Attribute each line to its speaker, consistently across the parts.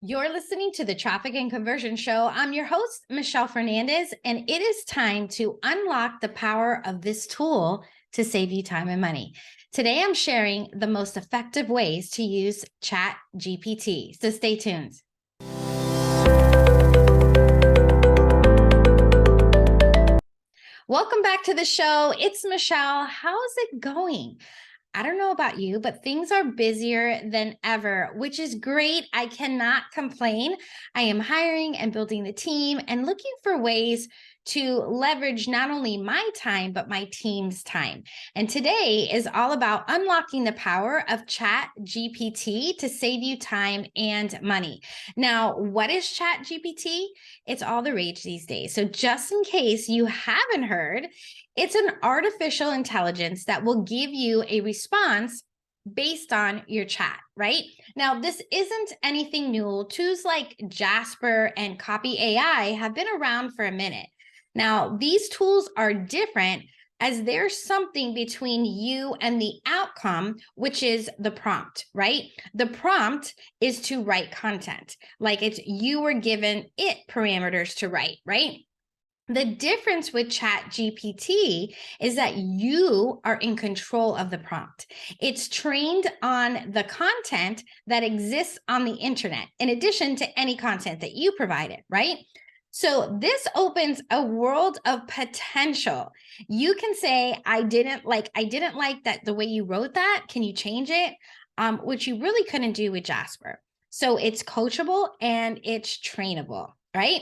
Speaker 1: You're listening to the Traffic and Conversion Show. I'm your host, Michelle Fernandez, and it is time to unlock the power of this tool to save you time and money. Today, I'm sharing the most effective ways to use Chat GPT. So stay tuned. Welcome back to the show. It's Michelle. How's it going? I don't know about you, but things are busier than ever, which is great. I cannot complain. I am hiring and building the team and looking for ways to leverage not only my time, but my team's time. And today is all about unlocking the power of Chat GPT to save you time and money. Now, what is Chat GPT? It's all the rage these days. So just in case you haven't heard, it's an artificial intelligence that will give you a response based on your chat, right? Now, this isn't anything new. Tools like Jasper and Copy AI have been around for a minute. Now, these tools are different as there's something between you and the outcome, which is the prompt, right? The prompt is to write content, like you were given it parameters to write, right? The difference with Chat GPT is that you are in control of the prompt. It's trained on the content that exists on the internet, in addition to any content that you provided, right? So this opens a world of potential. You can say, I didn't like that the way you wrote that. Can you change it? Which you really couldn't do with Jasper. So it's coachable and it's trainable, right?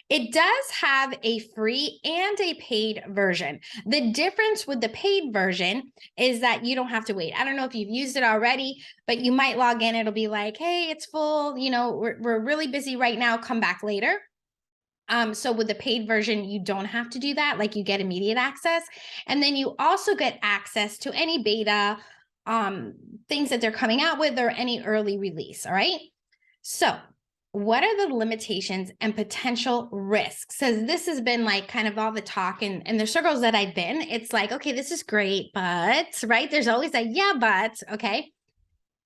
Speaker 1: It does have a free and a paid version. The difference with the paid version is that you don't have to wait. I don't know if you've used it already, but you might log in. It'll be like, hey, it's full. You know, we're really busy right now. Come back later. So with the paid version, you don't have to do that. Like you get immediate access. And then you also get access to any beta things that they're coming out with or any early release. All right. So what are the limitations and potential risks? So this has been like kind of all the talk in the circles that I've been. It's like, okay, this is great, but, right? There's always a yeah, but, okay.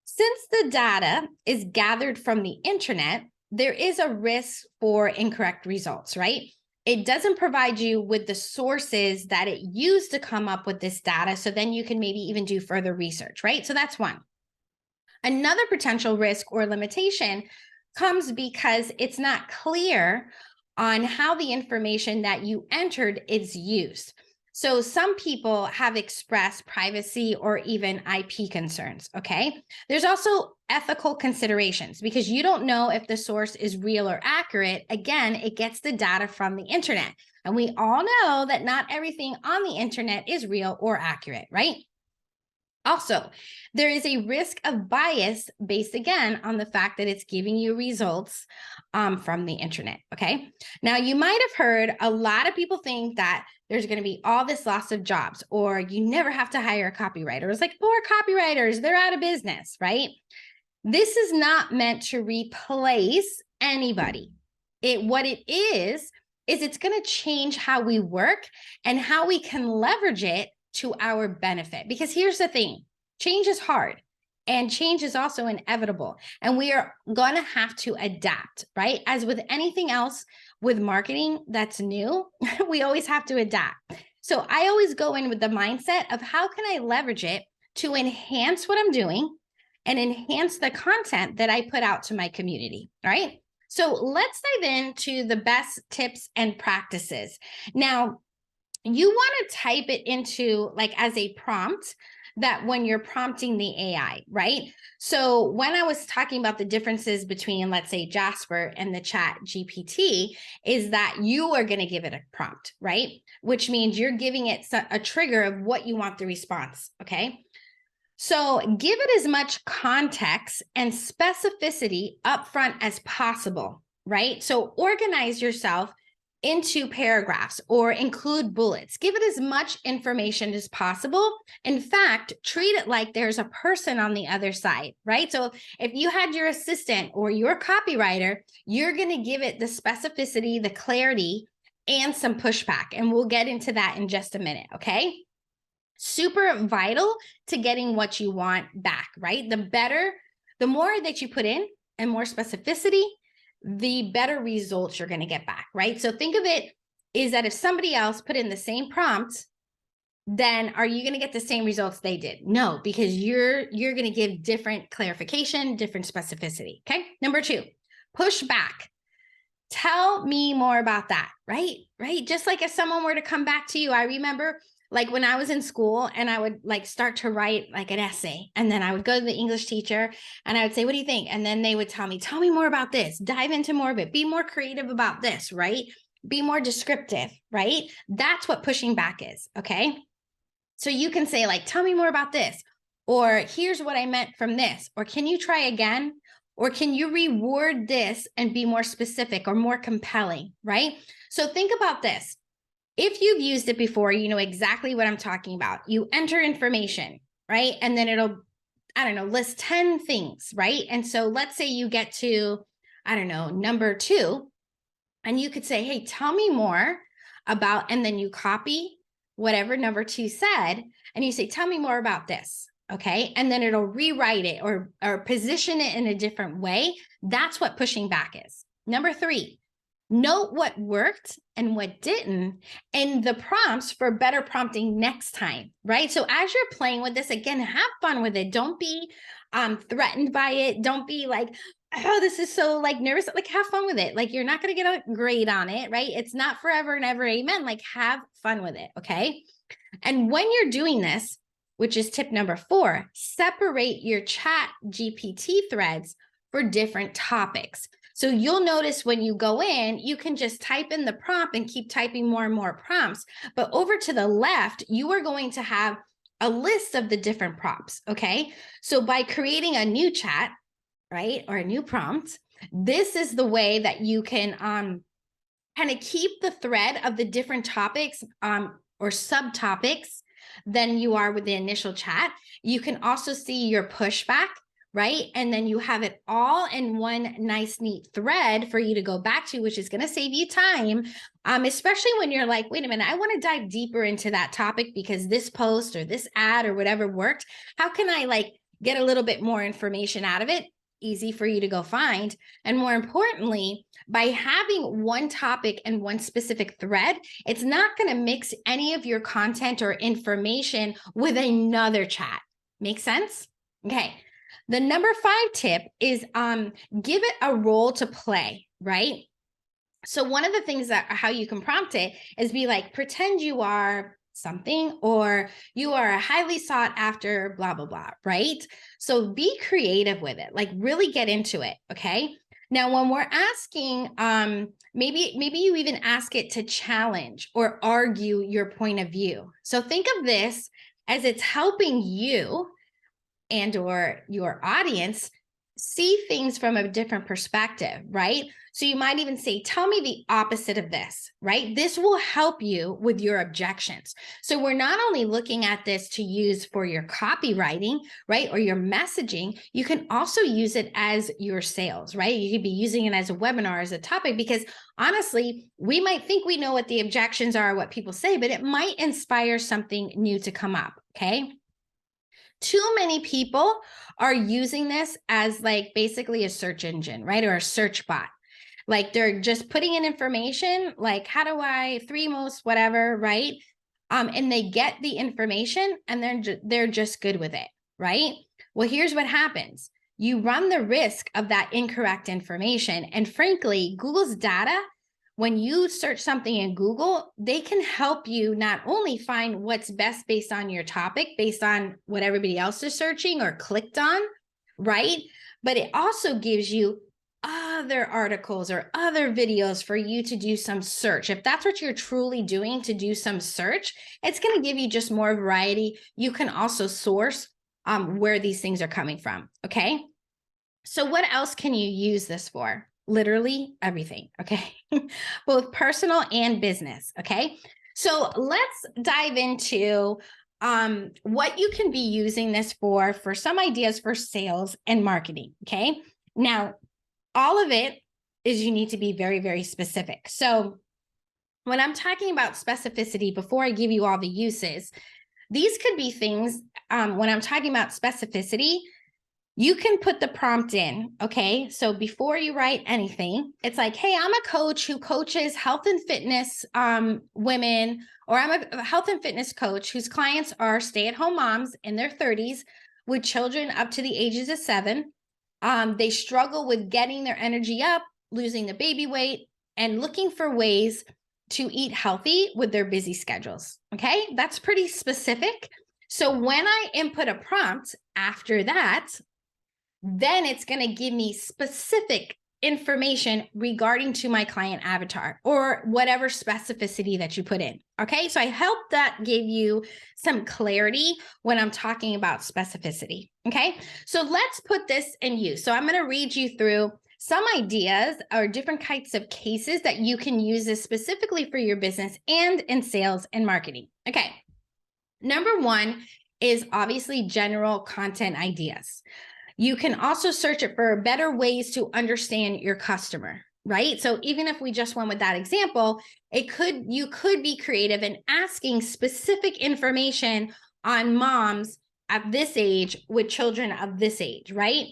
Speaker 1: Since the data is gathered from the internet, there is a risk for incorrect results, right? It doesn't provide you with the sources that it used to come up with this data. So then you can maybe even do further research, right? So that's one. Another potential risk or limitation comes because it's not clear on how the information that you entered is used. So some people have expressed privacy or even IP concerns, okay? There's also ethical considerations because you don't know if the source is real or accurate. Again, it gets the data from the internet. And we all know that not everything on the internet is real or accurate, right? Also, there is a risk of bias based again on the fact that it's giving you results from the internet. Okay. Now, you might have heard a lot of people think that there's going to be all this loss of jobs, or you never have to hire a copywriter. It's like, poor copywriters, they're out of business, right? This is not meant to replace anybody. What it is it's going to change how we work and how we can leverage it to our benefit. Because here's the thing, change is hard and change is also inevitable. And we are going to have to adapt, right? As with anything else with marketing that's new, we always have to adapt. So I always go in with the mindset of how can I leverage it to enhance what I'm doing and enhance the content that I put out to my community, right? So let's dive into the best tips and practices. Now, you want to type it into like as a prompt that when you're prompting the AI, right? So when I was talking about the differences between, let's say, Jasper and the Chat GPT, is that you are going to give it a prompt, right? Which means you're giving it a trigger of what you want the response, okay? So give it as much context and specificity upfront as possible, right? So organize yourself into paragraphs or include bullets. Give it as much information as possible. In fact, treat it like there's a person on the other side, right? So if you had your assistant or your copywriter, you're going to give it the specificity, the clarity, and some pushback. And we'll get into that in just a minute, okay? Super vital to getting what you want back, right? The more that you put in and more specificity, the better results you're going to get back, right? So think of it is that if somebody else put in the same prompt, then are you going to get the same results they did? No, because you're going to give different clarification, different specificity. Okay. Number 2, push back. Tell me more about that, right? Right. Just like if someone were to come back to you, I remember like when I was in school and I would like start to write like an essay, and then I would go to the English teacher and I would say, what do you think? And then they would tell me more about this, dive into more of it, be more creative about this, right? Be more descriptive, right? That's what pushing back is. Okay. So you can say like, tell me more about this, or here's what I meant from this, or can you try again? Or can you reword this and be more specific or more compelling, right? So think about this. If you've used it before, you know exactly what I'm talking about. You enter information, right? And then it'll, I don't know, list 10 things, right? And so let's say you get to, I don't know, number 2, and you could say, hey, tell me more about, and then you copy whatever number 2 said, and you say, tell me more about this. Okay. And then it'll rewrite it or position it in a different way. That's what pushing back is. Number 3, note what worked and what didn't in the prompts for better prompting next time, right? So as you're playing with this, again, have fun with it. Don't be threatened by it. Don't be like, oh, this is so like nervous. Like have fun with it. Like you're not going to get a grade on it, right? It's not forever and ever, amen. Like have fun with it, okay? And when you're doing this, which is tip number 4, separate your Chat GPT threads for different topics. So you'll notice when you go in, you can just type in the prompt and keep typing more and more prompts. But over to the left, you are going to have a list of the different prompts, okay? So by creating a new chat, right, or a new prompt, this is the way that you can kind of keep the thread of the different topics or subtopics than you are with the initial chat. You can also see your pushback, right? And then you have it all in one nice, neat thread for you to go back to, which is going to save you time, especially when you're like, wait a minute, I want to dive deeper into that topic because this post or this ad or whatever worked. How can I like get a little bit more information out of it? Easy for you to go find. And more importantly, by having one topic and one specific thread, it's not going to mix any of your content or information with another chat. Make sense? Okay. The number 5 tip is give it a role to play, right? So one of the things that how you can prompt it is be like, pretend you are something, or you are a highly sought after blah, blah, blah, right? So be creative with it, like really get into it, okay? Now, when we're asking, maybe you even ask it to challenge or argue your point of view. So think of this as it's helping you and or your audience see things from a different perspective, right? So you might even say, tell me the opposite of this, right? This will help you with your objections. So we're not only looking at this to use for your copywriting, right? Or your messaging, you can also use it as your sales, right? You could be using it as a webinar, as a topic, because honestly, we might think we know what the objections are, what people say, but it might inspire something new to come up, okay? Too many people are using this as like basically a search engine, right? Or a search bot. Like they're just putting in information, like how do I 3 most whatever, right? And they get the information and they're just good with it, right? Well, here's what happens. You run the risk of that incorrect information. And frankly, Google's data, when you search something in Google, they can help you not only find what's best based on your topic, based on what everybody else is searching or clicked on, right? But it also gives you other articles or other videos for you to do some search. If that's what you're truly doing, to do some search, it's going to give you just more variety. You can also source where these things are coming from, okay? So what else can you use this for? Literally everything, okay? Both personal and business, okay? So let's dive into what you can be using this for some ideas for sales and marketing, okay? Now, all of it is you need to be very, very specific. So when I'm talking about specificity, before I give you all the uses, these could be things, when I'm talking about specificity, You can put the prompt in, okay? So before you write anything, it's like, hey, I'm a coach who coaches health and fitness women, or I'm a health and fitness coach whose clients are stay-at-home moms in their 30s with children up to the ages of 7. They struggle with getting their energy up, losing the baby weight, and looking for ways to eat healthy with their busy schedules, okay? That's pretty specific. So when I input a prompt after that, then it's going to give me specific information regarding to my client avatar or whatever specificity that you put in. Okay, so I hope that gave you some clarity when I'm talking about specificity. Okay, so let's put this in use. So I'm going to read you through some ideas or different types of cases that you can use this specifically for your business and in sales and marketing. Okay, number one is obviously general content ideas. You can also search it for better ways to understand your customer, right? So even if we just went with that example, you could be creative in asking specific information on moms at this age with children of this age, right?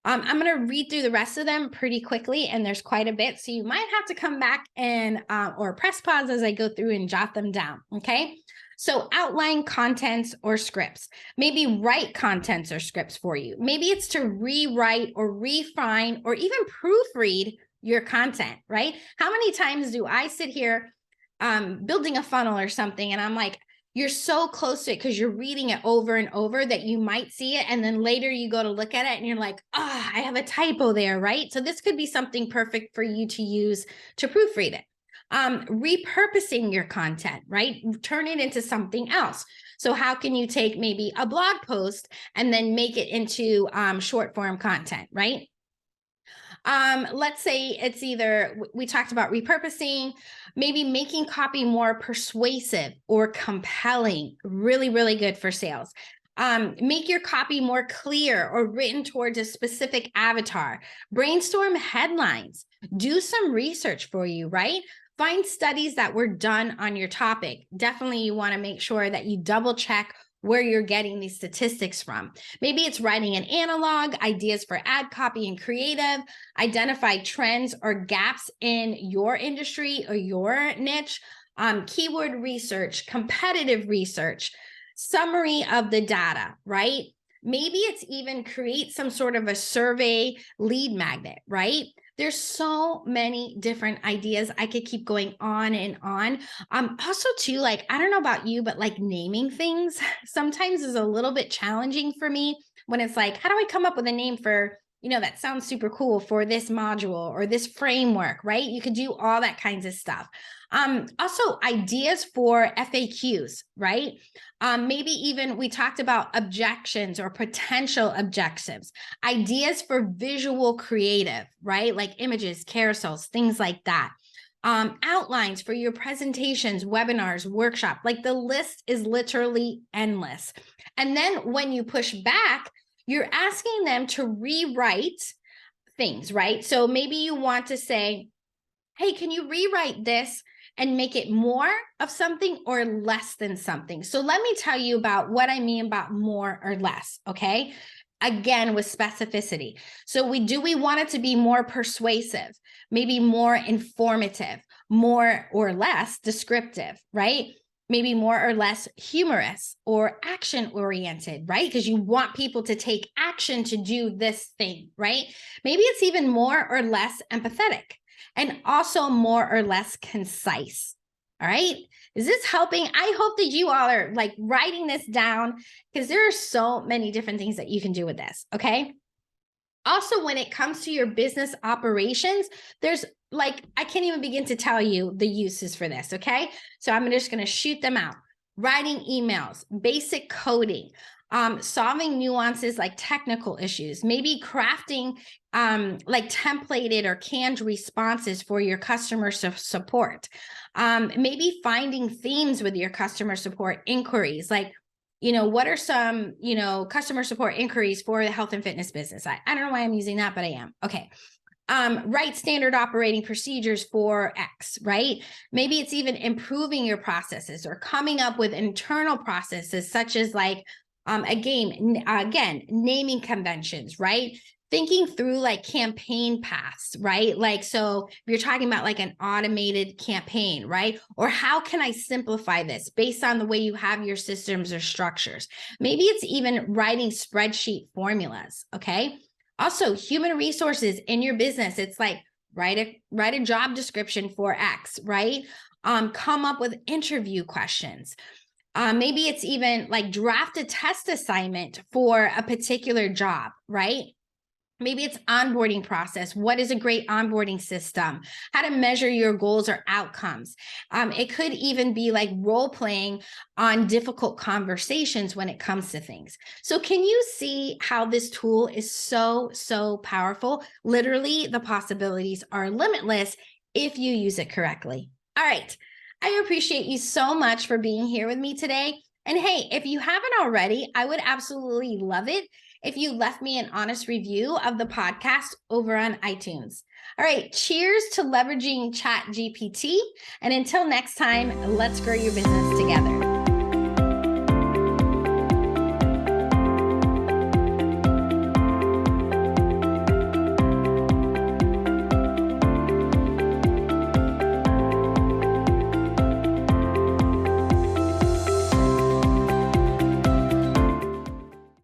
Speaker 1: I'm going to read through the rest of them pretty quickly, and there's quite a bit. So you might have to come back and or press pause as I go through and jot them down, okay? So outline contents or scripts. Maybe write contents or scripts for you. Maybe it's to rewrite or refine or even proofread your content, right? How many times do I sit here building a funnel or something and I'm like, you're so close to it because you're reading it over and over that you might see it. And then later you go to look at it and you're like, oh, I have a typo there, right? So this could be something perfect for you to use to proofread it. Repurposing your content, right? Turn it into something else. So how can you take maybe a blog post and then make it into short form content, right? Let's say it's either, we talked about repurposing, maybe making copy more persuasive or compelling, really, really good for sales. Make your copy more clear or written towards a specific avatar. Brainstorm headlines. Do some research for you, right? Find studies that were done on your topic. Definitely you want to make sure that you double check where you're getting these statistics from. Maybe it's writing an analog, ideas for ad copy and creative, identify trends or gaps in your industry or your niche, keyword research, competitive research, summary of the data, right? Maybe it's even create some sort of a survey lead magnet, right? There's so many different ideas. I could keep going on and on. Also too, like, I don't know about you, but like naming things sometimes is a little bit challenging for me when it's like, how do I come up with a name for, that sounds super cool for this module or this framework, right? You could do all that kinds of stuff. Also ideas for FAQs, right? Maybe even we talked about objections or potential objectives, ideas for visual creative, right? Like images, carousels, things like that. Outlines for your presentations, webinars, workshop, like the list is literally endless. And then when you push back, you're asking them to rewrite things, right? So maybe you want to say, hey, can you rewrite this and make it more of something or less than something? So let me tell you about what I mean about more or less, okay? Again, with specificity. So we want it to be more persuasive, maybe more informative, more or less descriptive, right? Maybe more or less humorous or action oriented, right? Because you want people to take action to do this thing, right? Maybe it's even more or less empathetic and also more or less concise. All right. Is this helping? I hope that you all are like writing this down because there are so many different things that you can do with this. Okay. Also, when it comes to your business operations, there's like, I can't even begin to tell you the uses for this. Okay. So I'm just going to shoot them out. Writing emails, basic coding, solving nuances like technical issues, maybe crafting like templated or canned responses for your customer support, maybe finding themes with your customer support inquiries, like, what are some, customer support inquiries for the health and fitness business? I don't know why I'm using that, but I am. Okay. Write standard operating procedures for X, right? Maybe it's even improving your processes or coming up with internal processes such as like Again, naming conventions, right? Thinking through like campaign paths, right? Like, so if you're talking about like an automated campaign, right? Or how can I simplify this based on the way you have your systems or structures? Maybe it's even writing spreadsheet formulas, okay? Also, human resources in your business, it's like write a job description for X, right? Come up with interview questions. Maybe it's even like draft a test assignment for a particular job, right? Maybe it's onboarding process. What is a great onboarding system? How to measure your goals or outcomes. It could even be like role playing on difficult conversations when it comes to things. So can you see how this tool is so, so powerful? Literally, the possibilities are limitless if you use it correctly. All right. I appreciate you so much for being here with me today. And hey, if you haven't already, I would absolutely love it if you left me an honest review of the podcast over on iTunes. All right, cheers to leveraging Chat GPT. And until next time, let's grow your business together.